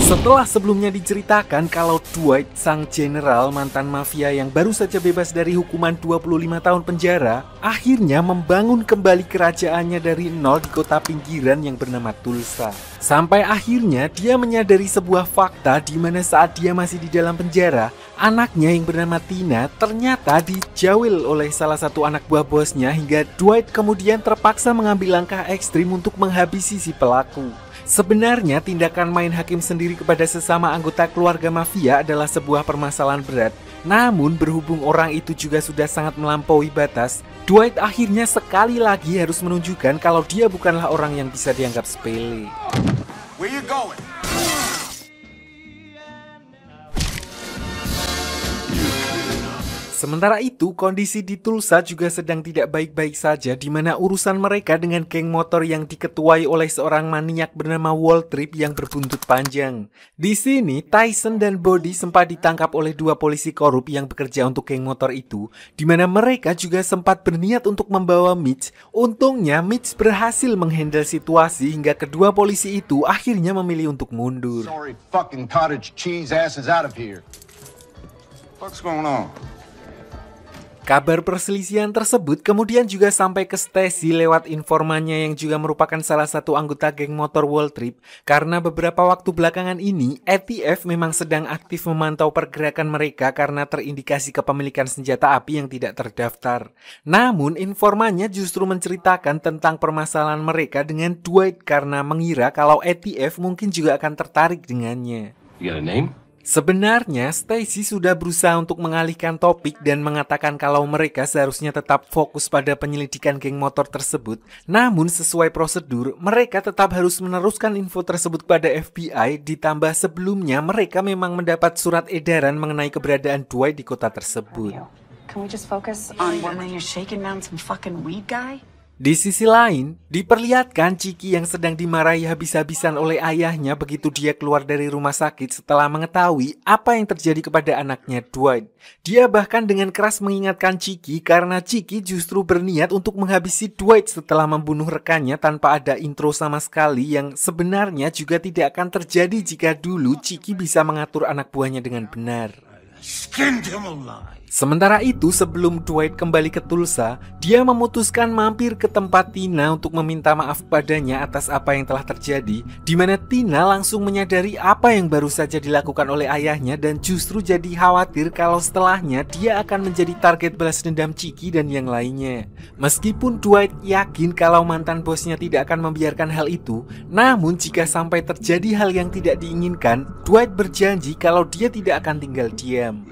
Setelah sebelumnya diceritakan kalau Dwight, sang jenderal mantan mafia yang baru saja bebas dari hukuman 25 tahun penjara, akhirnya membangun kembali kerajaannya dari nol di kota pinggiran yang bernama Tulsa. Sampai akhirnya dia menyadari sebuah fakta di mana saat dia masih di dalam penjara, anaknya yang bernama Tina ternyata dijawil oleh salah satu anak buah bosnya hingga Dwight kemudian terpaksa mengambil langkah ekstrim untuk menghabisi si pelaku. Sebenarnya tindakan main hakim sendiri kepada sesama anggota keluarga mafia adalah sebuah permasalahan berat. Namun berhubung orang itu juga sudah sangat melampaui batas, Dwight akhirnya sekali lagi harus menunjukkan kalau dia bukanlah orang yang bisa dianggap sepele. Where you going? Sementara itu, kondisi di Tulsa juga sedang tidak baik-baik saja, di mana urusan mereka dengan geng motor yang diketuai oleh seorang maniak bernama Waltrip yang berbuntut panjang. Di sini, Tyson dan Bodhi sempat ditangkap oleh dua polisi korup yang bekerja untuk geng motor itu, di mana mereka juga sempat berniat untuk membawa Mitch. Untungnya, Mitch berhasil menghandle situasi hingga kedua polisi itu akhirnya memilih untuk mundur. Sorry, fucking cottage cheese ass is out of here. What's going on? Kabar perselisihan tersebut kemudian juga sampai ke Stacy lewat informannya yang juga merupakan salah satu anggota geng motor Waltrip, karena beberapa waktu belakangan ini ATF memang sedang aktif memantau pergerakan mereka karena terindikasi kepemilikan senjata api yang tidak terdaftar. Namun informannya justru menceritakan tentang permasalahan mereka dengan Dwight karena mengira kalau ATF mungkin juga akan tertarik dengannya. You got a name? Sebenarnya, Stacy sudah berusaha untuk mengalihkan topik dan mengatakan kalau mereka seharusnya tetap fokus pada penyelidikan geng motor tersebut. Namun, sesuai prosedur, mereka tetap harus meneruskan info tersebut kepada FBI, ditambah sebelumnya mereka memang mendapat surat edaran mengenai keberadaan Dwight di kota tersebut. Can we just focus on when you're shaking down some fucking weed guy? Di sisi lain, diperlihatkan Chiki yang sedang dimarahi habis-habisan oleh ayahnya begitu dia keluar dari rumah sakit setelah mengetahui apa yang terjadi kepada anaknya Dwight. Dia bahkan dengan keras mengingatkan Chiki karena Chiki justru berniat untuk menghabisi Dwight setelah membunuh rekannya tanpa ada intro sama sekali, yang sebenarnya juga tidak akan terjadi jika dulu Chiki bisa mengatur anak buahnya dengan benar. Sementara itu, sebelum Dwight kembali ke Tulsa, dia memutuskan mampir ke tempat Tina untuk meminta maaf padanya atas apa yang telah terjadi, di mana Tina langsung menyadari apa yang baru saja dilakukan oleh ayahnya dan justru jadi khawatir kalau setelahnya dia akan menjadi target balas dendam Chiki dan yang lainnya. Meskipun Dwight yakin kalau mantan bosnya tidak akan membiarkan hal itu, namun jika sampai terjadi hal yang tidak diinginkan, Dwight berjanji kalau dia tidak akan tinggal diam.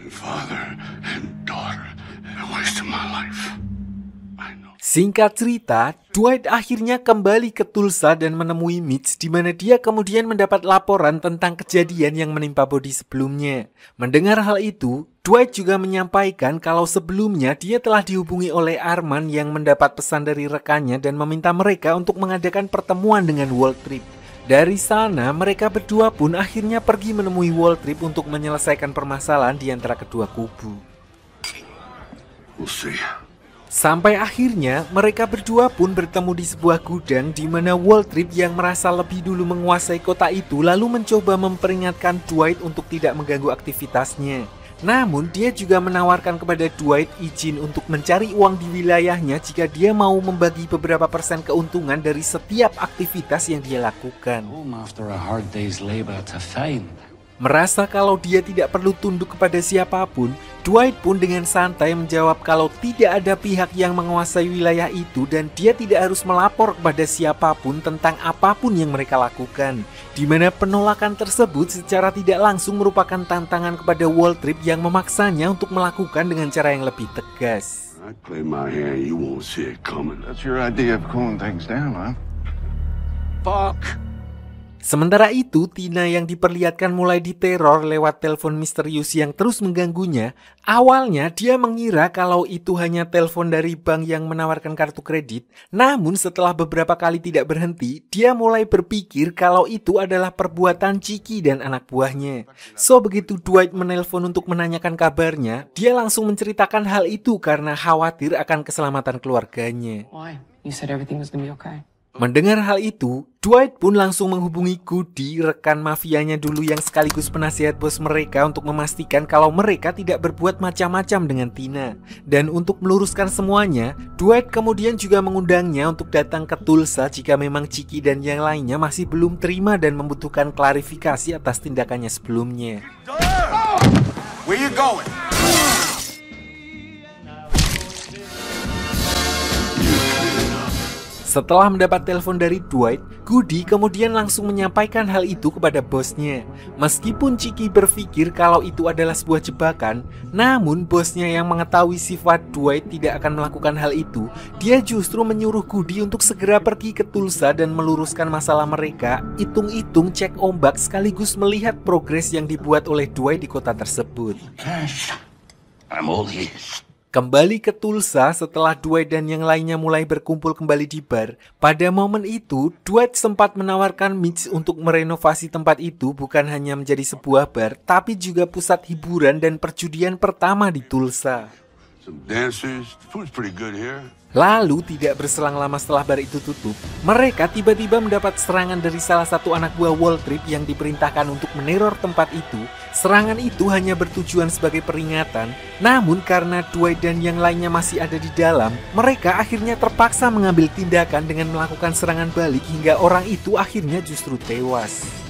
Singkat cerita, Dwight akhirnya kembali ke Tulsa dan menemui Mitch, di mana dia kemudian mendapat laporan tentang kejadian yang menimpa Bodhi sebelumnya. Mendengar hal itu, Dwight juga menyampaikan kalau sebelumnya dia telah dihubungi oleh Arman yang mendapat pesan dari rekannya dan meminta mereka untuk mengadakan pertemuan dengan Waltrip. Dari sana, mereka berdua pun akhirnya pergi menemui Waltrip untuk menyelesaikan permasalahan di antara kedua kubu. Sampai akhirnya mereka berdua pun bertemu di sebuah gudang di mana Waltrip yang merasa lebih dulu menguasai kota itu lalu mencoba memperingatkan Dwight untuk tidak mengganggu aktivitasnya. Namun dia juga menawarkan kepada Dwight izin untuk mencari uang di wilayahnya jika dia mau membagi beberapa persen keuntungan dari setiap aktivitas yang dia lakukan. Merasa kalau dia tidak perlu tunduk kepada siapapun, Dwight pun dengan santai menjawab kalau tidak ada pihak yang menguasai wilayah itu dan dia tidak harus melapor kepada siapapun tentang apapun yang mereka lakukan. Di mana penolakan tersebut secara tidak langsung merupakan tantangan kepada Waltrip yang memaksanya untuk melakukan dengan cara yang lebih tegas. Sementara itu, Tina yang diperlihatkan mulai diteror lewat telepon misterius yang terus mengganggunya. Awalnya dia mengira kalau itu hanya telepon dari bank yang menawarkan kartu kredit. Namun setelah beberapa kali tidak berhenti, dia mulai berpikir kalau itu adalah perbuatan Chiki dan anak buahnya. So begitu Dwight menelpon untuk menanyakan kabarnya, dia langsung menceritakan hal itu karena khawatir akan keselamatan keluarganya. Why? You said everything was gonna be okay. Mendengar hal itu, Dwight pun langsung menghubungi Goody, rekan mafianya dulu yang sekaligus penasihat bos mereka, untuk memastikan kalau mereka tidak berbuat macam-macam dengan Tina. Dan untuk meluruskan semuanya, Dwight kemudian juga mengundangnya untuk datang ke Tulsa jika memang Chiki dan yang lainnya masih belum terima dan membutuhkan klarifikasi atas tindakannya sebelumnya. Where you going? Setelah mendapat telepon dari Dwight, Goody kemudian langsung menyampaikan hal itu kepada bosnya. Meskipun Chiki berpikir kalau itu adalah sebuah jebakan, namun bosnya yang mengetahui sifat Dwight tidak akan melakukan hal itu. Dia justru menyuruh Goody untuk segera pergi ke Tulsa dan meluruskan masalah mereka, hitung-hitung cek ombak sekaligus melihat progres yang dibuat oleh Dwight di kota tersebut. I'm all his. Kembali ke Tulsa setelah Dwight dan yang lainnya mulai berkumpul kembali di bar. Pada momen itu, Dwight sempat menawarkan Mitch untuk merenovasi tempat itu bukan hanya menjadi sebuah bar, tapi juga pusat hiburan dan perjudian pertama di Tulsa. Some dancers. The food's pretty good here. Lalu tidak berselang lama setelah bar itu tutup, mereka tiba-tiba mendapat serangan dari salah satu anak buah Waltrip yang diperintahkan untuk meneror tempat itu. Serangan itu hanya bertujuan sebagai peringatan, namun karena Dwight dan yang lainnya masih ada di dalam, mereka akhirnya terpaksa mengambil tindakan dengan melakukan serangan balik hingga orang itu akhirnya justru tewas.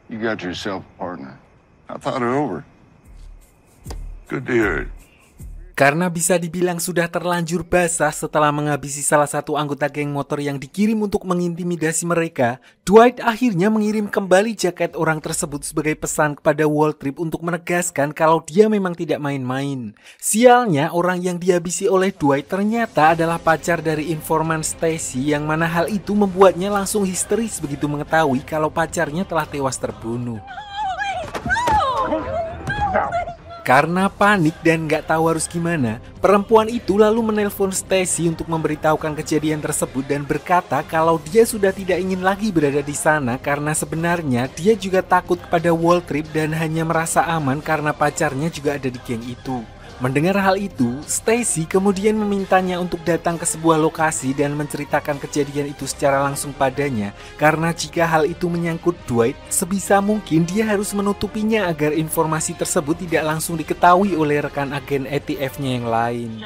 You got yourself a partner. I thought it over. Good to hear it. Karena bisa dibilang sudah terlanjur basah setelah menghabisi salah satu anggota geng motor yang dikirim untuk mengintimidasi mereka, Dwight akhirnya mengirim kembali jaket orang tersebut sebagai pesan kepada Waltrip untuk menegaskan kalau dia memang tidak main-main. Sialnya, orang yang dihabisi oleh Dwight ternyata adalah pacar dari informan Stacy, yang mana hal itu membuatnya langsung histeris begitu mengetahui kalau pacarnya telah tewas terbunuh. Karena panik dan gak tahu harus gimana, perempuan itu lalu menelpon Stacy untuk memberitahukan kejadian tersebut dan berkata kalau dia sudah tidak ingin lagi berada di sana karena sebenarnya dia juga takut kepada Waltrip dan hanya merasa aman karena pacarnya juga ada di geng itu. Mendengar hal itu, Stacy kemudian memintanya untuk datang ke sebuah lokasi dan menceritakan kejadian itu secara langsung padanya, karena jika hal itu menyangkut Dwight, sebisa mungkin dia harus menutupinya agar informasi tersebut tidak langsung diketahui oleh rekan agen ATF-nya yang lain.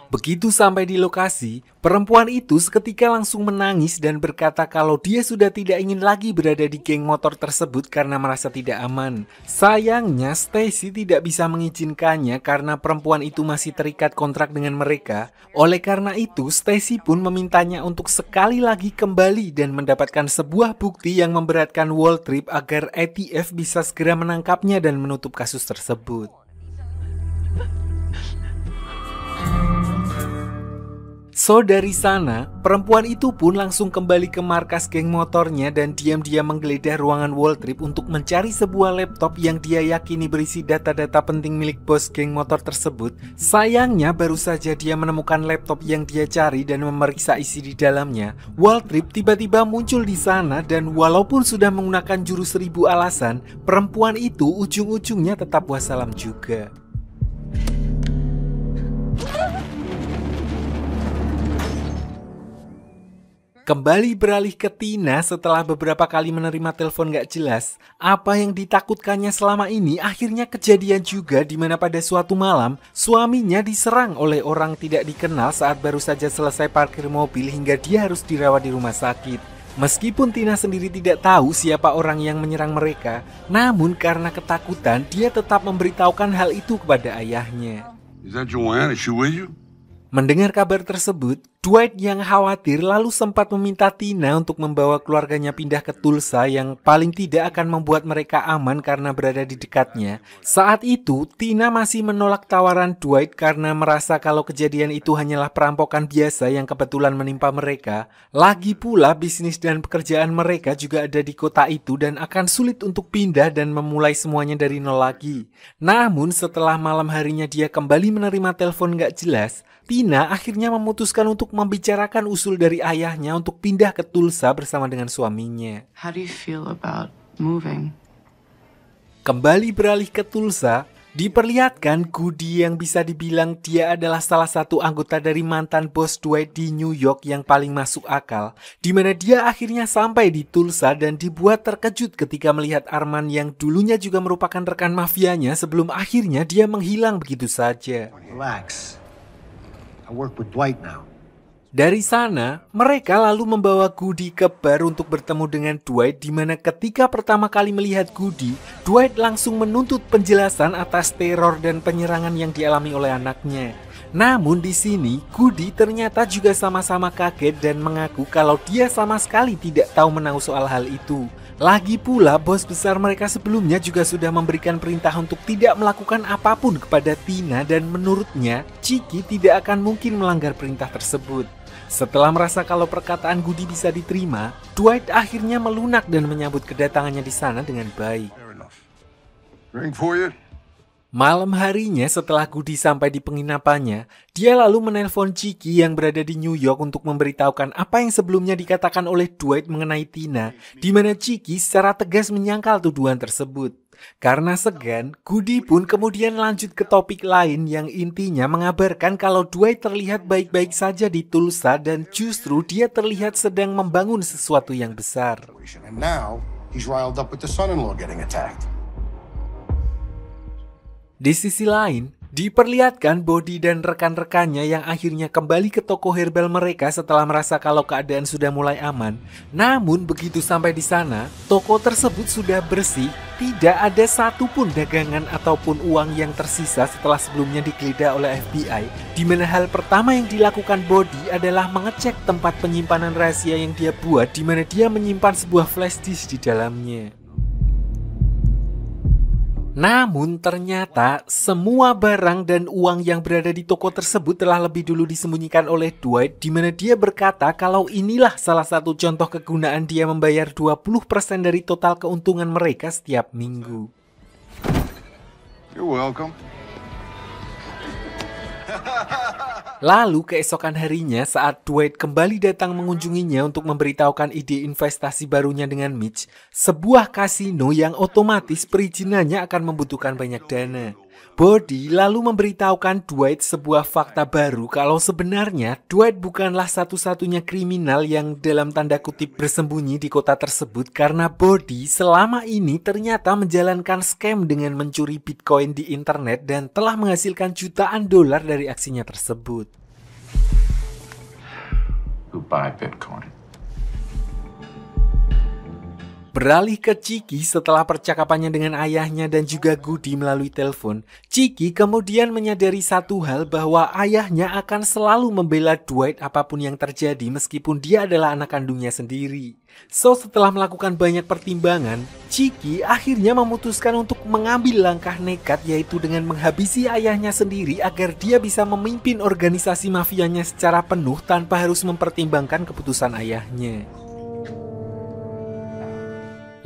Begitu sampai di lokasi, perempuan itu seketika langsung menangis dan berkata kalau dia sudah tidak ingin lagi berada di geng motor tersebut karena merasa tidak aman. Sayangnya, Stacy tidak bisa mengizinkannya karena perempuan itu masih terikat kontrak dengan mereka. Oleh karena itu, Stacy pun memintanya untuk sekali lagi kembali dan mendapatkan sebuah bukti yang memberatkan Waltrip agar ATF bisa segera menangkapnya dan menutup kasus tersebut. So dari sana, perempuan itu pun langsung kembali ke markas geng motornya dan diam-diam menggeledah ruangan Waltrip untuk mencari sebuah laptop yang dia yakini berisi data-data penting milik bos geng motor tersebut. Sayangnya baru saja dia menemukan laptop yang dia cari dan memeriksa isi di dalamnya, Waltrip tiba-tiba muncul di sana dan walaupun sudah menggunakan jurus 1000 alasan, perempuan itu ujung-ujungnya tetap wassalam juga. Kembali beralih ke Tina setelah beberapa kali menerima telepon gak jelas. Apa yang ditakutkannya selama ini akhirnya kejadian juga, di mana pada suatu malam suaminya diserang oleh orang tidak dikenal saat baru saja selesai parkir mobil hingga dia harus dirawat di rumah sakit. Meskipun Tina sendiri tidak tahu siapa orang yang menyerang mereka, namun karena ketakutan dia tetap memberitahukan hal itu kepada ayahnya. Is that Joanne? Is she with you? Mendengar kabar tersebut, Dwight yang khawatir lalu sempat meminta Tina untuk membawa keluarganya pindah ke Tulsa yang paling tidak akan membuat mereka aman karena berada di dekatnya. Saat itu, Tina masih menolak tawaran Dwight karena merasa kalau kejadian itu hanyalah perampokan biasa yang kebetulan menimpa mereka. Lagi pula, bisnis dan pekerjaan mereka juga ada di kota itu dan akan sulit untuk pindah dan memulai semuanya dari nol lagi. Namun setelah malam harinya dia kembali menerima telepon gak jelas, Tina akhirnya memutuskan untuk membicarakan usul dari ayahnya untuk pindah ke Tulsa bersama dengan suaminya. How do you feel about moving? Kembali beralih ke Tulsa, diperlihatkan Goody yang bisa dibilang dia adalah salah satu anggota dari mantan bos Dwight di New York yang paling masuk akal, di mana dia akhirnya sampai di Tulsa dan dibuat terkejut ketika melihat Arman yang dulunya juga merupakan rekan mafianya sebelum akhirnya dia menghilang begitu saja. Relax. I work with Dwight now. Dari sana, mereka lalu membawa Goody ke bar untuk bertemu dengan Dwight, di mana ketika pertama kali melihat Goody, Dwight langsung menuntut penjelasan atas teror dan penyerangan yang dialami oleh anaknya. Namun di sini, Goody ternyata juga sama-sama kaget dan mengaku kalau dia sama sekali tidak tahu menahu soal hal itu. Lagi pula, bos besar mereka sebelumnya juga sudah memberikan perintah untuk tidak melakukan apapun kepada Tina dan menurutnya, Chicky tidak akan mungkin melanggar perintah tersebut. Setelah merasa kalau perkataan Goody bisa diterima, Dwight akhirnya melunak dan menyambut kedatangannya di sana dengan baik. Drink for you? Malam harinya setelah Goody sampai di penginapannya, dia lalu menelpon Chicky yang berada di New York untuk memberitahukan apa yang sebelumnya dikatakan oleh Dwight mengenai Tina, di mana Chicky secara tegas menyangkal tuduhan tersebut. Karena segan, Goody pun kemudian lanjut ke topik lain yang intinya mengabarkan kalau Dwight terlihat baik-baik saja di Tulsa dan justru dia terlihat sedang membangun sesuatu yang besar. And now he's riled up with the son-in-law getting attacked. Di sisi lain, diperlihatkan Body dan rekan-rekannya yang akhirnya kembali ke toko herbal mereka setelah merasa kalau keadaan sudah mulai aman. Namun begitu sampai di sana, toko tersebut sudah bersih, tidak ada satupun dagangan ataupun uang yang tersisa setelah sebelumnya digeledah oleh FBI, di mana hal pertama yang dilakukan Body adalah mengecek tempat penyimpanan rahasia yang dia buat, di mana dia menyimpan sebuah flash disk di dalamnya. Namun ternyata semua barang dan uang yang berada di toko tersebut telah lebih dulu disembunyikan oleh Dwight, di mana dia berkata kalau inilah salah satu contoh kegunaan dia membayar 20% dari total keuntungan mereka setiap minggu. You're welcome. Lalu keesokan harinya saat Dwight kembali datang mengunjunginya untuk memberitahukan ide investasi barunya dengan Mitch, sebuah kasino yang otomatis perizinannya akan membutuhkan banyak dana. Body lalu memberitahukan Dwight sebuah fakta baru kalau sebenarnya Dwight bukanlah satu-satunya kriminal yang dalam tanda kutip bersembunyi di kota tersebut, karena Body selama ini ternyata menjalankan scam dengan mencuri Bitcoin di internet dan telah menghasilkan jutaan dolar dari aksinya tersebut. Who buy Bitcoin? Beralih ke Chicky setelah percakapannya dengan ayahnya dan juga Goody melalui telepon, Chicky kemudian menyadari satu hal bahwa ayahnya akan selalu membela Dwight apapun yang terjadi meskipun dia adalah anak kandungnya sendiri. So setelah melakukan banyak pertimbangan, Chicky akhirnya memutuskan untuk mengambil langkah nekat, yaitu dengan menghabisi ayahnya sendiri agar dia bisa memimpin organisasi mafianya secara penuh tanpa harus mempertimbangkan keputusan ayahnya.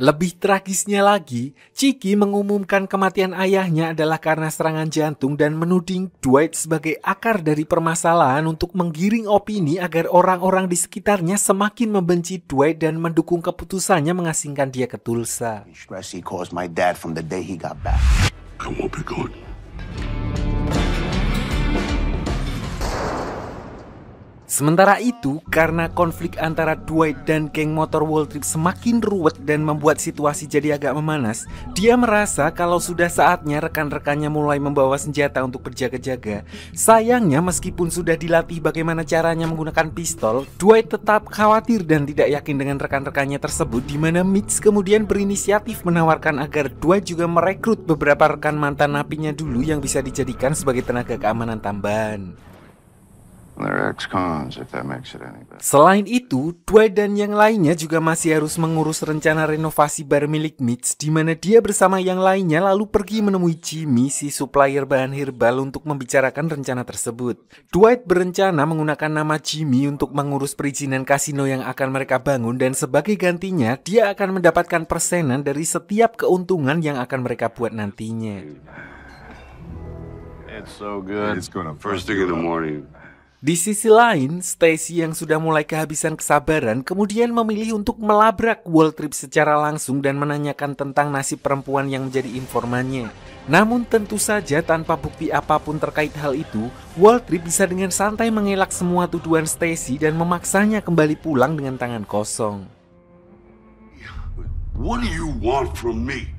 Lebih tragisnya lagi, Chicky mengumumkan kematian ayahnya adalah karena serangan jantung dan menuding Dwight sebagai akar dari permasalahan untuk menggiring opini agar orang-orang di sekitarnya semakin membenci Dwight dan mendukung keputusannya mengasingkan dia ke Tulsa. Stress he caused my dad from the day he got back. I won't be gone. Sementara itu, karena konflik antara Dwight dan geng motor Wall Street semakin ruwet dan membuat situasi jadi agak memanas, dia merasa kalau sudah saatnya rekan-rekannya mulai membawa senjata untuk berjaga-jaga. Sayangnya meskipun sudah dilatih bagaimana caranya menggunakan pistol, Dwight tetap khawatir dan tidak yakin dengan rekan-rekannya tersebut, di mana Mitch kemudian berinisiatif menawarkan agar Dwight juga merekrut beberapa rekan mantan napinya dulu yang bisa dijadikan sebagai tenaga keamanan tambahan. They're ex-cons, if that makes it any better. Selain itu, Dwight dan yang lainnya juga masih harus mengurus rencana renovasi bar milik Mitch, di mana dia bersama yang lainnya lalu pergi menemui Jimmy, si supplier bahan herbal, untuk membicarakan rencana tersebut. Dwight berencana menggunakan nama Jimmy untuk mengurus perizinan kasino yang akan mereka bangun, dan sebagai gantinya, dia akan mendapatkan persenan dari setiap keuntungan yang akan mereka buat nantinya. It's so good. It's gonna first thing in the morning. Di sisi lain, Stacy yang sudah mulai kehabisan kesabaran kemudian memilih untuk melabrak Waltrip secara langsung dan menanyakan tentang nasib perempuan yang menjadi informannya. Namun tentu saja tanpa bukti apapun terkait hal itu, Waltrip bisa dengan santai mengelak semua tuduhan Stacy dan memaksanya kembali pulang dengan tangan kosong. What do you want from me?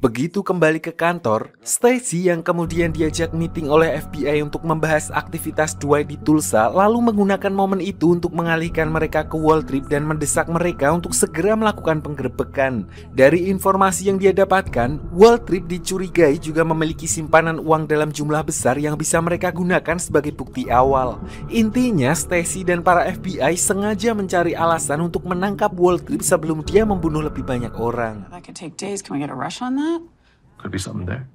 Begitu kembali ke kantor, Stacy yang kemudian diajak meeting oleh FBI untuk membahas aktivitas Dwight di Tulsa lalu menggunakan momen itu untuk mengalihkan mereka ke Waltrip dan mendesak mereka untuk segera melakukan penggerebekan. Dari informasi yang dia dapatkan, Waltrip dicurigai juga memiliki simpanan uang dalam jumlah besar yang bisa mereka gunakan sebagai bukti awal. Intinya, Stacy dan para FBI sengaja mencari alasan untuk menangkap Waltrip sebelum dia membunuh lebih banyak orang. That could take days. Can we get a rush on that? Could be something there.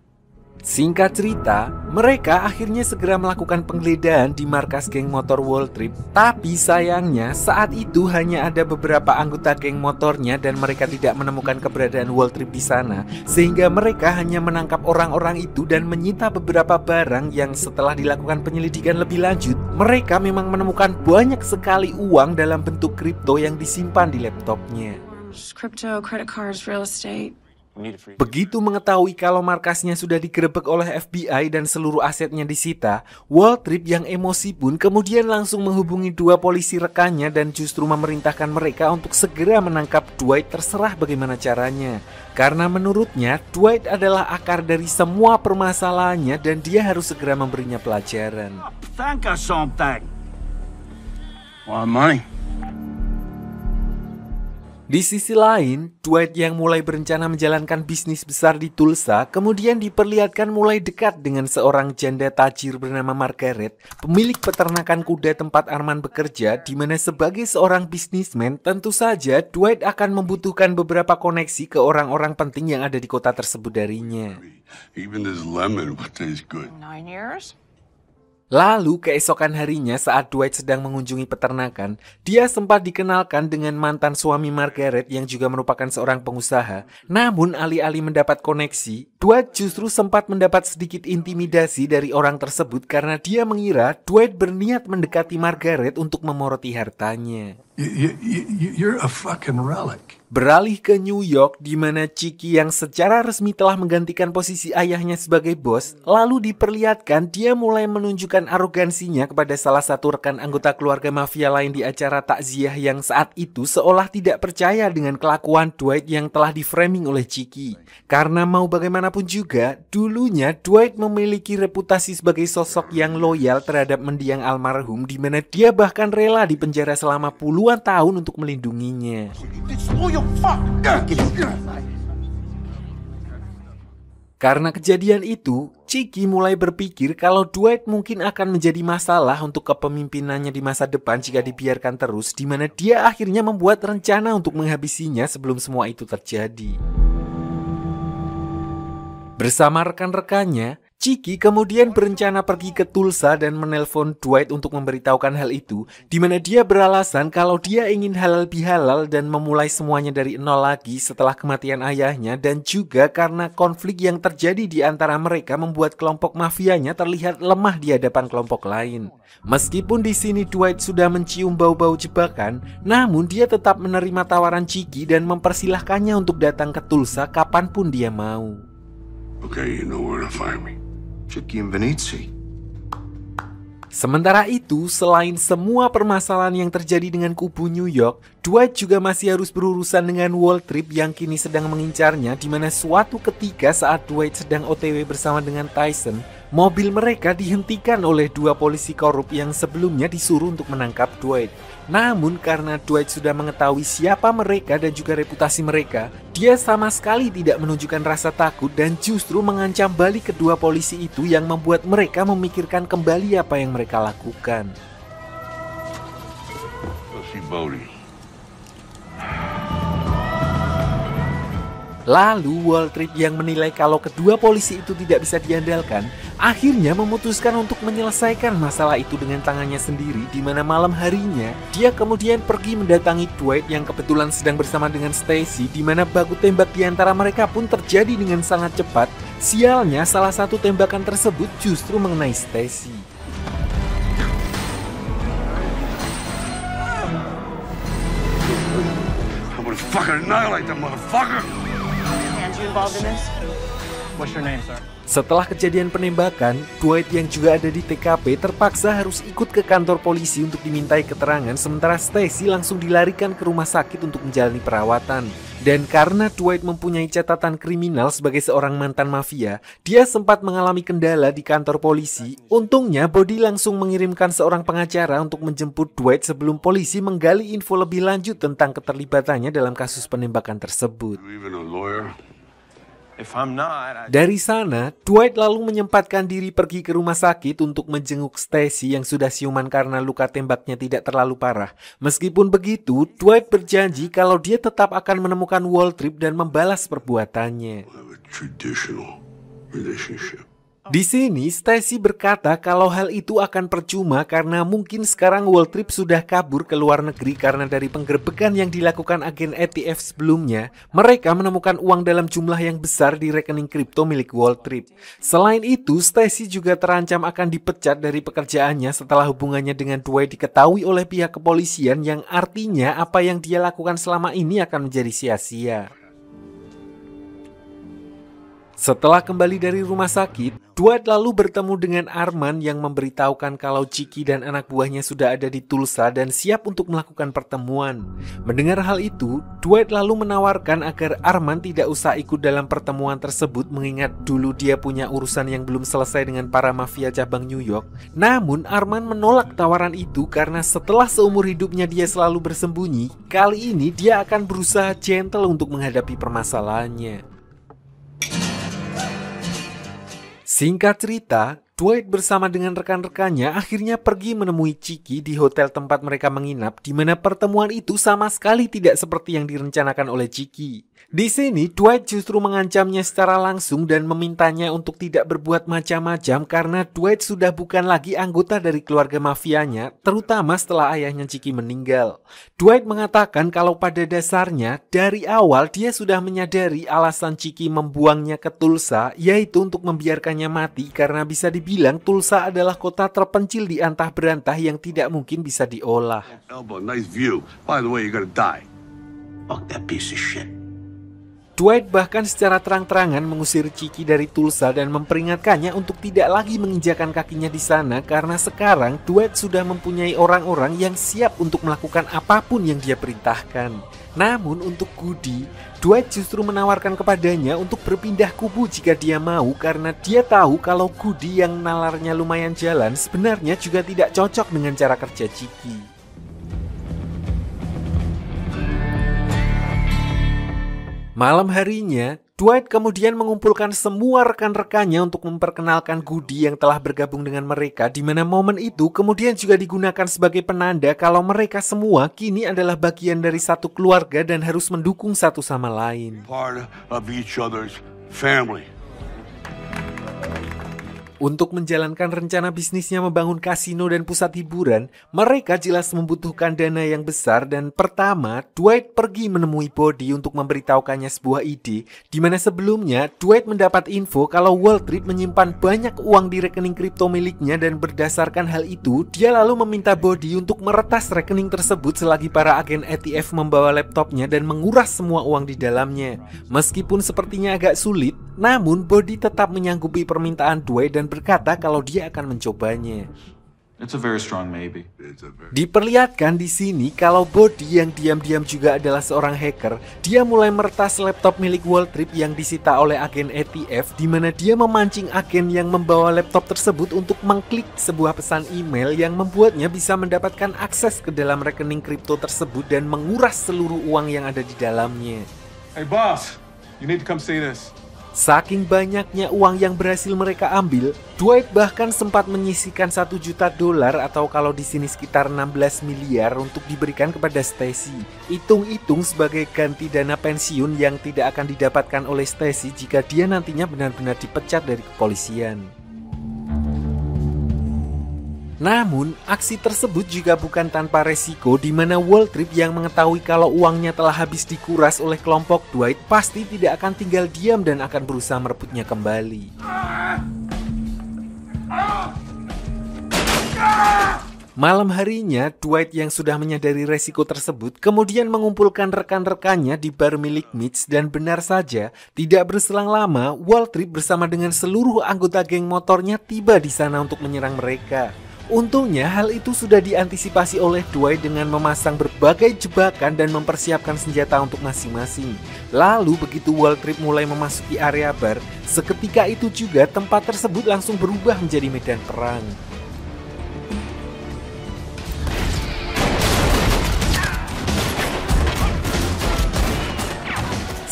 Singkat cerita, mereka akhirnya segera melakukan penggeledahan di markas geng motor Waltrip. Tapi sayangnya saat itu hanya ada beberapa anggota geng motornya dan mereka tidak menemukan keberadaan Waltrip di sana. Sehingga mereka hanya menangkap orang-orang itu dan menyita beberapa barang yang setelah dilakukan penyelidikan lebih lanjut, mereka memang menemukan banyak sekali uang dalam bentuk kripto yang disimpan di laptopnya. Crypto, credit cards, real estate. Begitu mengetahui kalau markasnya sudah digerebek oleh FBI dan seluruh asetnya disita, Waltrip yang emosi pun kemudian langsung menghubungi dua polisi rekannya dan justru memerintahkan mereka untuk segera menangkap Dwight terserah bagaimana caranya. Karena menurutnya, Dwight adalah akar dari semua permasalahannya dan dia harus segera memberinya pelajaran. Thank us something. Want money? Di sisi lain, Dwight yang mulai berencana menjalankan bisnis besar di Tulsa kemudian diperlihatkan mulai dekat dengan seorang janda tajir bernama Margaret, pemilik peternakan kuda tempat Arman bekerja, di mana sebagai seorang bisnismen tentu saja Dwight akan membutuhkan beberapa koneksi ke orang-orang penting yang ada di kota tersebut darinya. Even this lemon would taste good. 9 years? Lalu keesokan harinya saat Dwight sedang mengunjungi peternakan, dia sempat dikenalkan dengan mantan suami Margaret yang juga merupakan seorang pengusaha. Namun alih-alih mendapat koneksi, Dwight justru sempat mendapat sedikit intimidasi dari orang tersebut karena dia mengira Dwight berniat mendekati Margaret untuk memoroti hartanya. You're a fucking relic. Beralih ke New York di mana Chiki yang secara resmi telah menggantikan posisi ayahnya sebagai bos, lalu diperlihatkan dia mulai menunjukkan arogansinya kepada salah satu rekan anggota keluarga mafia lain di acara takziah yang saat itu seolah tidak percaya dengan kelakuan Dwight yang telah diframing oleh Chiki. Karena mau bagaimanapun juga, dulunya Dwight memiliki reputasi sebagai sosok yang loyal terhadap mendiang almarhum di mana dia bahkan rela dipenjara selama puluhan tahun untuk melindunginya. Karena kejadian itu, Chiki mulai berpikir kalau Dwight mungkin akan menjadi masalah untuk kepemimpinannya di masa depan jika dibiarkan terus, di mana dia akhirnya membuat rencana untuk menghabisinya sebelum semua itu terjadi. Bersama rekan-rekannya, Chiki kemudian berencana pergi ke Tulsa dan menelpon Dwight untuk memberitahukan hal itu, di mana dia beralasan kalau dia ingin halal bihalal dan memulai semuanya dari nol lagi setelah kematian ayahnya, dan juga karena konflik yang terjadi di antara mereka membuat kelompok mafianya terlihat lemah di hadapan kelompok lain. Meskipun di sini Dwight sudah mencium bau-bau jebakan, namun dia tetap menerima tawaran Chiki dan mempersilahkannya untuk datang ke Tulsa kapanpun dia mau. Okay, you know where to find me. Chiki and Venezia. Sementara itu, selain semua permasalahan yang terjadi dengan kubu New York, Dwight juga masih harus berurusan dengan Waltrip yang kini sedang mengincarnya, di mana suatu ketika saat Dwight sedang OTW bersama dengan Tyson, mobil mereka dihentikan oleh dua polisi korup yang sebelumnya disuruh untuk menangkap Dwight. Namun karena Dwight sudah mengetahui siapa mereka dan juga reputasi mereka, dia sama sekali tidak menunjukkan rasa takut dan justru mengancam balik kedua polisi itu yang membuat mereka memikirkan kembali apa yang mereka lakukan. Si Bodhi. Lalu Waltrip yang menilai kalau kedua polisi itu tidak bisa diandalkan, akhirnya memutuskan untuk menyelesaikan masalah itu dengan tangannya sendiri, di mana malam harinya dia kemudian pergi mendatangi Dwight yang kebetulan sedang bersama dengan Stacy, di mana baku tembak di antara mereka pun terjadi dengan sangat cepat. Sialnya salah satu tembakan tersebut justru mengenai Stacy. I'm gonna fucking annihilate that motherfucker! And you involved in this? What's your name, sir? Setelah kejadian penembakan, Dwight yang juga ada di TKP terpaksa harus ikut ke kantor polisi untuk dimintai keterangan, sementara Stacy langsung dilarikan ke rumah sakit untuk menjalani perawatan. Dan karena Dwight mempunyai catatan kriminal sebagai seorang mantan mafia, dia sempat mengalami kendala di kantor polisi. Untungnya, Body langsung mengirimkan seorang pengacara untuk menjemput Dwight sebelum polisi menggali info lebih lanjut tentang keterlibatannya dalam kasus penembakan tersebut. You even a lawyer? If I'm not, Dari sana, Dwight lalu menyempatkan diri pergi ke rumah sakit untuk menjenguk Stacy yang sudah siuman karena luka tembaknya tidak terlalu parah. Meskipun begitu, Dwight berjanji kalau dia tetap akan menemukan Waltrip dan membalas perbuatannya. Have a traditional relationship. Di sini, Stacy berkata kalau hal itu akan percuma karena mungkin sekarang Waltrip sudah kabur ke luar negeri karena dari penggerbekan yang dilakukan agen ATF sebelumnya, mereka menemukan uang dalam jumlah yang besar di rekening kripto milik Waltrip. Selain itu, Stacy juga terancam akan dipecat dari pekerjaannya setelah hubungannya dengan Dwight diketahui oleh pihak kepolisian, yang artinya apa yang dia lakukan selama ini akan menjadi sia-sia. Setelah kembali dari rumah sakit, Dwight lalu bertemu dengan Arman yang memberitahukan kalau Chicky dan anak buahnya sudah ada di Tulsa dan siap untuk melakukan pertemuan. Mendengar hal itu, Dwight lalu menawarkan agar Arman tidak usah ikut dalam pertemuan tersebut mengingat dulu dia punya urusan yang belum selesai dengan para mafia cabang New York. Namun Arman menolak tawaran itu karena setelah seumur hidupnya dia selalu bersembunyi, kali ini dia akan berusaha gentle untuk menghadapi permasalahannya. Singkat cerita, Dwight bersama dengan rekan-rekannya akhirnya pergi menemui Chicky di hotel tempat mereka menginap, di mana pertemuan itu sama sekali tidak seperti yang direncanakan oleh Chicky. Di sini, Dwight justru mengancamnya secara langsung dan memintanya untuk tidak berbuat macam-macam karena Dwight sudah bukan lagi anggota dari keluarga mafianya, terutama setelah ayahnya Chicky meninggal. Dwight mengatakan kalau pada dasarnya, dari awal dia sudah menyadari alasan Chicky membuangnya ke Tulsa, yaitu untuk membiarkannya mati karena bisa dibilang Tulsa adalah kota terpencil di antah berantah yang tidak mungkin bisa diolah. Elbow, nice view. By the way, you're gonna die. fuck that piece of shit. Dwight bahkan secara terang-terangan mengusir Chicky dari Tulsa dan memperingatkannya untuk tidak lagi menginjakan kakinya di sana karena sekarang Dwight sudah mempunyai orang-orang yang siap untuk melakukan apapun yang dia perintahkan. Namun untuk Goody, Dwight justru menawarkan kepadanya untuk berpindah kubu jika dia mau karena dia tahu kalau Goody yang nalarnya lumayan jalan sebenarnya juga tidak cocok dengan cara kerja Chicky. Malam harinya, Dwight kemudian mengumpulkan semua rekan-rekannya untuk memperkenalkan Goody yang telah bergabung dengan mereka, di mana momen itu kemudian juga digunakan sebagai penanda kalau mereka semua kini adalah bagian dari satu keluarga dan harus mendukung satu sama lain. Part of each other's family. Untuk menjalankan rencana bisnisnya membangun kasino dan pusat hiburan, mereka jelas membutuhkan dana yang besar dan pertama, Dwight pergi menemui Body untuk memberitahukannya sebuah ide, di mana sebelumnya Dwight mendapat info kalau Waltrip menyimpan banyak uang di rekening kripto miliknya dan berdasarkan hal itu, dia lalu meminta Body untuk meretas rekening tersebut selagi para agen ATF membawa laptopnya dan menguras semua uang di dalamnya. Meskipun sepertinya agak sulit, namun Body tetap menyanggupi permintaan Dwight dan berkata kalau dia akan mencobanya. It's a very strong maybe. Diperlihatkan di sini kalau Body yang diam-diam juga adalah seorang hacker, dia mulai meretas laptop milik Waltrip yang disita oleh agen ATF, di mana dia memancing agen yang membawa laptop tersebut untuk mengklik sebuah pesan email yang membuatnya bisa mendapatkan akses ke dalam rekening kripto tersebut dan menguras seluruh uang yang ada di dalamnya. Hey boss, you need to come see this. Saking banyaknya uang yang berhasil mereka ambil, Dwight bahkan sempat menyisihkan $1 juta atau kalau di sini sekitar 16 miliar untuk diberikan kepada Stacy. Hitung-hitung sebagai ganti dana pensiun yang tidak akan didapatkan oleh Stacy jika dia nantinya benar-benar dipecat dari kepolisian. Namun, aksi tersebut juga bukan tanpa resiko di mana Waltrip yang mengetahui kalau uangnya telah habis dikuras oleh kelompok Dwight pasti tidak akan tinggal diam dan akan berusaha merebutnya kembali. Malam harinya, Dwight yang sudah menyadari resiko tersebut kemudian mengumpulkan rekan-rekannya di bar milik Mitch dan benar saja, tidak berselang lama, Waltrip bersama dengan seluruh anggota geng motornya tiba di sana untuk menyerang mereka. Untungnya hal itu sudah diantisipasi oleh Dwight dengan memasang berbagai jebakan dan mempersiapkan senjata untuk masing-masing. Lalu begitu Waltrip mulai memasuki area bar, seketika itu juga tempat tersebut langsung berubah menjadi medan perang.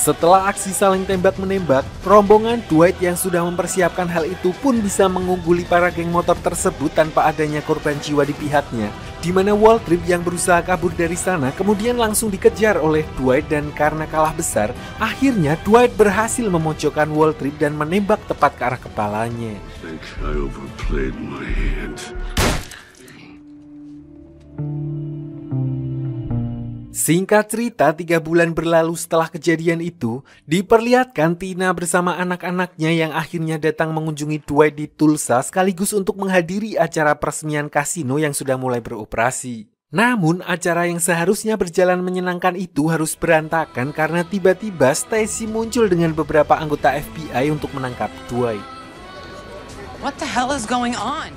Setelah aksi saling tembak-menembak, rombongan Dwight yang sudah mempersiapkan hal itu pun bisa mengungguli para geng motor tersebut tanpa adanya korban jiwa di pihaknya, di mana Waltrip yang berusaha kabur dari sana kemudian langsung dikejar oleh Dwight dan karena kalah besar, akhirnya Dwight berhasil memojokkan Waltrip dan menembak tepat ke arah kepalanya. I overplayed my hand. Singkat cerita, 3 bulan berlalu setelah kejadian itu, diperlihatkan Tina bersama anak-anaknya yang akhirnya datang mengunjungi Dwight di Tulsa sekaligus untuk menghadiri acara peresmian kasino yang sudah mulai beroperasi. Namun, acara yang seharusnya berjalan menyenangkan itu harus berantakan karena tiba-tiba Stacy muncul dengan beberapa anggota FBI untuk menangkap Dwight. What the hell is going on?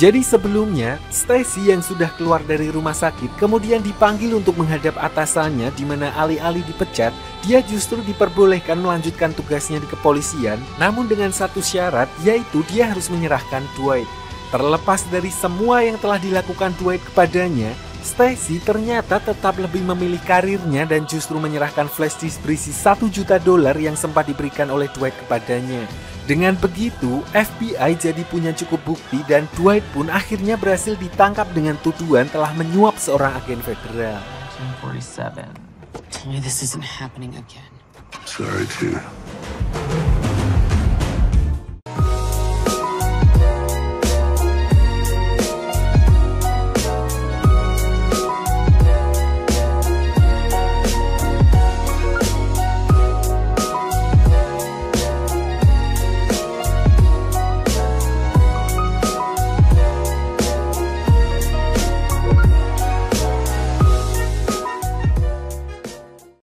Jadi sebelumnya, Stacy yang sudah keluar dari rumah sakit kemudian dipanggil untuk menghadap atasannya di mana alih-alih dipecat, dia justru diperbolehkan melanjutkan tugasnya di kepolisian, namun dengan satu syarat, yaitu dia harus menyerahkan Dwight. Terlepas dari semua yang telah dilakukan Dwight kepadanya, Stacy ternyata tetap lebih memilih karirnya dan justru menyerahkan flash disk berisi $1 juta yang sempat diberikan oleh Dwight kepadanya. Dengan begitu, FBI jadi punya cukup bukti dan Dwight pun akhirnya berhasil ditangkap dengan tuduhan telah menyuap seorang agen federal. 1947. Tell me this isn't happening again. Sorry, Tina.